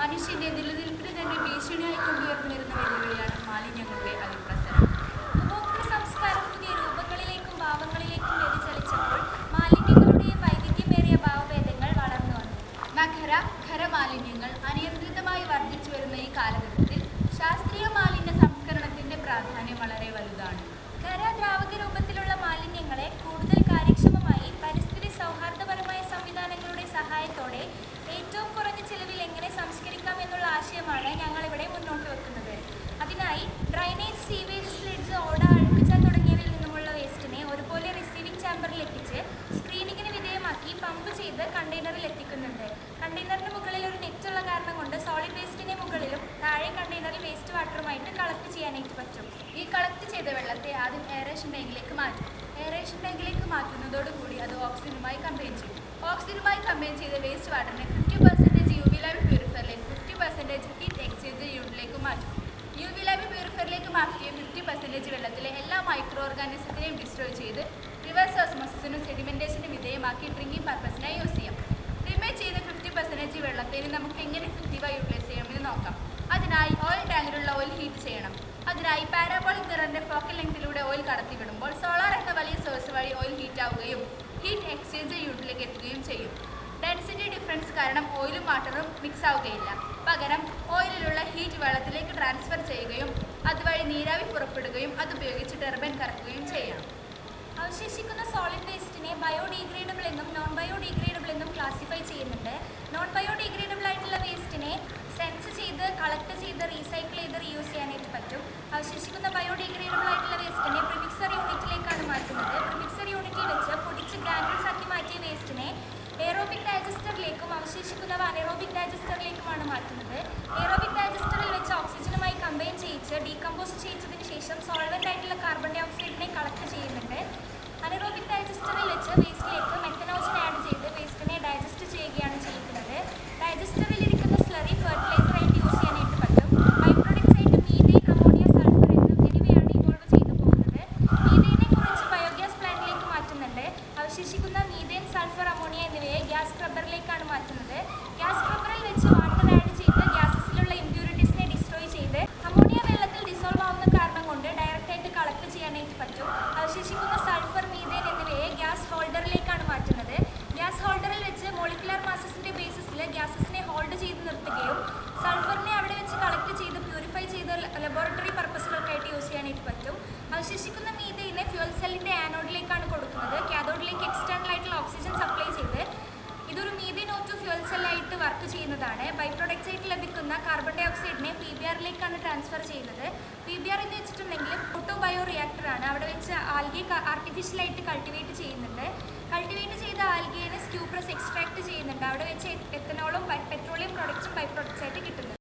മനുഷ്യന്റെ നിലനിൽപ്പിന് തന്നെ ഭീഷണിയായി കൊണ്ടുവരുന്ന വെല്ലുവിളിയാണ് മാലിന്യങ്ങളുടെ അതിപ്രസരം. ഉപഭോക്തൃ സംസ്കാരം പുതിയ രൂപങ്ങളിലേക്കും ഭാവങ്ങളിലേക്കും വ്യതിചലിച്ചപ്പോൾ മാലിന്യങ്ങളുടെയും വൈവിധ്യമേറിയ ഭാവഭേദങ്ങൾ വളർന്നു വന്നു. നഗര ഖരമാലിന്യങ്ങൾ അനിയന്ത്രിതമായി വർദ്ധിച്ചു വരുന്ന ഈ കാലഘട്ടത്തിൽ ശാസ്ത്രീയ മാലിന്യ സംസ്കരണത്തിന്റെ പ്രാധാന്യം വളരെ വലുതാണ്. ഖര-ദ്രാവക രൂപത്തിലുള്ള മാലിന്യങ്ങളെ കൂടുതൽ കാര്യക്ഷമമായി പരിസ്ഥിതി സൗഹാർദ്ദപരമായ സംവിധാനങ്ങളുടെ സഹായത്തോടെ ഏറ്റവും കുറഞ്ഞ ചെലവിൽ എങ്ങനെ സംസ്കരിക്കാം എന്നുള്ള ആശയമാണ് ഞങ്ങളിവിടെ മുന്നോട്ട് വെക്കുന്നത്. അതിനായി ഡ്രൈനേജ്, സീവേജ്, സ്ലെഡ്ജ്, ഓട, അഴുക്കുചാൽ തുടങ്ങിയവയിൽ നിന്നുമുള്ള വേസ്റ്റിനെ ഒരുപോലെ റിസീവിംഗ് ചാമ്പറിൽ എത്തിച്ച് സ്ക്രീനിങ്ങിന് വിധേയമാക്കി പമ്പ് ചെയ്ത് കണ്ടെയ്നറിൽ എത്തിക്കുന്നുണ്ട്. കണ്ടെയ്നറിന് മുകളിൽ ഒരു നെറ്റുള്ള കാരണം കൊണ്ട് സോളിഡ് വേസ്റ്റിനെ മുകളിലും താഴെ കണ്ടെയ്നറിൽ വേസ്റ്റ് വാട്ടറുമായിട്ട് കളക്ട് ചെയ്യാനായിട്ട് പറ്റും. ഈ കളക്ട് ചെയ്ത വെള്ളത്തെ ആദ്യം എയറേഷൻ ടാങ്കിലേക്ക് മാറ്റും. എയറേഷൻ ടാങ്കിലേക്ക് മാറ്റുന്നതോടുകൂടി അത് ഓക്സിജനുമായി കമ്പൈൻ ചെയ്യും. ഓക്സിജനുമായി കമ്പൈൻ ചെയ്ത വേസ്റ്റ് വാട്ടറിനെ 50% UV ലാബ് പ്യൂരിഫയറിലേക്ക് 50% ഹീറ്റ് എക്സ്ചേഞ്ചർ യൂണിറ്റിലേക്ക് മാറ്റും. UV ലാബ് പ്യൂരിഫയറിലേക്ക് മാറ്റിയ 50% വെള്ളത്തിലെ എല്ലാ മൈക്രോ ഓർഗാനിസത്തിനെയും ഡിസ്ട്രോയ് ചെയ്ത് റിവേഴ്സ് ഓസ്മോസിസിനും സെഡിമെന്റേഷനും വിധേയമാക്കി ഡ്രിങ്കിങ് പർപ്പസിനായി യൂസ് ചെയ്യാം. റിമൈൻ ചെയ്ത 50% വെള്ളത്തെ നമുക്ക് എങ്ങനെ ഇഫക്റ്റീവായി യൂട്ടിലൈസ് ചെയ്യാമെന്ന് നോക്കാം. അതിനായി ഓയിൽ ടാങ്കിലുള്ള ഓയിൽ ഹീറ്റ് ചെയ്യണം. അതിനായി പാരാബോളിക് മിററിന്റെ ഫോക്കൽ ലെങ്തിലൂടെ ഓയിൽ കടത്തിവിടുമ്പോൾ സോളാർ എന്ന വലിയ സോഴ്സ് വഴി ഓയിൽ ഹീറ്റ് ആവുകയും ഹീറ്റ് എക്സ്ചേഞ്ചർ യൂണിറ്റിലേക്ക് എത്തുകയും ചെയ്യും. ഡെൻസിറ്റി ഡിഫറൻസ് കാരണം ഓയിലും വാട്ടറും മിക്സ് ആവുകയില്ല. പകരം ഓയിലിലുള്ള ഹീറ്റ് വെള്ളത്തിലേക്ക് ട്രാൻസ്ഫർ ചെയ്യുകയും അതുവഴി നീരാവി പുറപ്പെടുകയും അതുപയോഗിച്ച് ടർബൈൻ കറക്കുകയും ചെയ്യാം. അവശേഷിക്കുന്ന സോളിഡ് വേസ്റ്റിനെ ബയോഡീഗ്രേഡബിൾ എന്നും നോൺ ബയോഡീഗ്രേഡബിൾ എന്നും ക്ലാസിഫൈ ചെയ്യുന്നുണ്ട്. നോൺ ബയോഡീഗ്രേഡബിൾ ആയിട്ടുള്ള വേസ്റ്റിനെ സെൻസ് ചെയ്ത് കളക്ട് ചെയ്ത് റീസൈക്കിൾ ചെയ്ത് റീയൂസ് ചെയ്യാനായിട്ട് പറ്റും. അവശേഷിക്കുന്ന ബയോഡീഗ്രേഡബിൾ ആയിട്ടുള്ള വേസ്റ്റിനെ പ്രിമിക്സർ യൂണിറ്റിലേക്കാണ് മാറ്റുന്നത്. പ്രിമിക്സർ യൂണിറ്റിൽ വെച്ച് പൊടിച്ച് ഗ്രാനുൾസ് ആക്കി മാറ്റിയ വേസ്റ്റിനെ എയറോബിക് ഡൈജസ്റ്ററിലേക്കും അവശേഷിക്കുന്നവ അനറോബിക് ഡൈജസ്റ്ററിലേക്കുമാണ് മാറ്റുന്നത്. എയറോബിക് ഡൈജസ്റ്ററിൽ വെച്ച് ഓക്സിജനുമായി കമ്പൈൻ ചെയ്യിച്ച് ഡീകമ്പോസ് ചെയ്യിച്ചതിന് ശേഷം സോൾവെന്റ് ആയിട്ടുള്ള കാർബൺ ഡൈ ഓക്സൈഡിനെ കളക്ട് ചെയ്യുന്നുണ്ട്. അനറോബിക് ഡൈജസ്റ്ററിൽ വെച്ച് വേസ്റ്റിലേക്ക് മെത്തനോജൻ ആഡ് ചെയ്ത് വേസ്റ്റിനെ ഡൈജസ്റ്റ് ചെയ്യുകയാണ് ചെയ്യുന്നത്. ഡൈജസ്റ്ററിൽ ഇരിക്കുന്ന സ്ലറി ഫെർട്ടിലൈസർ ആയിട്ട് യൂസ് ചെയ്യാനായിട്ട് പറ്റും. ബൈ പ്രൊഡക്ട്സ് ആയിട്ട് മീഥേൻ, അമോണിയ, സൾഫർ എന്നിവയാണ് ഇവോൾവ് ചെയ്തു പോകുന്നത്. മീഥേനെ കുറച്ച് ബയോഗ്യാസ് പ്ലാന്റിലേക്ക് മാറ്റുന്നുണ്ട്. അവശേഷിക്കുന്ന മീഥേൻ, സൾഫർ, അമോണിയ എന്നിവയെ ഗ്യാസ് സ്ക്രബ്ബറിലേക്കാണ് മാറ്റുന്നത്. ഗ്യാസ് സ്ക്രബ്ബറിൽ വെച്ച് വാട്ടർ ആഡ് ചെയ്ത് ഗ്യാസസിലുള്ള ഇമ്പ്യൂരിറ്റീസിനെ ഡിസ്ട്രോയ് ചെയ്ത് അമോണിയ വെള്ളത്തിൽ ഡിസോൾവ് ആവുന്ന കാരണം കൊണ്ട് ഡയറക്റ്റ് ആയിട്ട് കളക്ട് ചെയ്യാനായിട്ട് പറ്റും. അവശേഷിക്കുന്ന സൾഫർ, മീഥേൻ എന്നിവയെ ഗ്യാസ് ഹോൾഡറിലേക്കാണ് മാറ്റുന്നത്. ഗ്യാസ് ഹോൾഡറിൽ വെച്ച് മോളിക്കുലർ മാസസിന്റെ ബേസിസിൽ ഗ്യാസസിനെ ഹോൾഡ് ചെയ്ത് നിർത്തുകയും സൾഫറിനെ അവിടെ വെച്ച് കളക്ട് ചെയ്ത് പ്യൂരിഫൈ ചെയ്ത് ലബോറട്ടറി പർപ്പസുകൾക്കായിട്ട് യൂസ് ചെയ്യാനായിട്ട് പറ്റും. അവശേഷിക്കുന്ന മീഥേനെ ഫ്യൂൽ സെല്ലിന്റെ ആനോഡിലേക്കാണ് കൊടുക്കുന്നത്. കാഥോഡിലേക്ക് എക്സ്റ്റേണൽ ആയിട്ടുള്ള ഓക്സിജൻ സപ്ലൈ ചെയ്ത് ഇതൊരു മീഥേൻ O2 ഫ്യൂൽ സെല്ലായിട്ട് വർക്ക് ചെയ്യുന്നതാണ്. ബൈ പ്രൊഡക്ട്സ് ആയിട്ട് ലഭിക്കുന്ന കാർബൺ ഡൈ ഓക്സൈഡിനെ PBRലേക്കാണ് ട്രാൻസ്ഫർ ചെയ്യുന്നത്. PBR എന്ന് വെച്ചിട്ടുണ്ടെങ്കിൽ ഓട്ടോ ബയോ റിയാക്ടർ ആണ്. അവിടെ വെച്ച് ആൽഗെ ആർട്ടിഫിഷ്യലായിട്ട് കൾട്ടിവേറ്റ് ചെയ്യുന്നുണ്ട്. കൾട്ടിവേറ്റ് ചെയ്ത ആൽഗേനെ സ്ക്യൂപ്രസ് എക്സ്ട്രാക്ട് ചെയ്യുന്നുണ്ട്. അവിടെ വെച്ച് എത്തനോളും പെട്രോളിയം പ്രോഡക്ട്സും ബൈ പ്രൊഡക്ട്സ് ആയിട്ട് കിട്ടുന്നത്.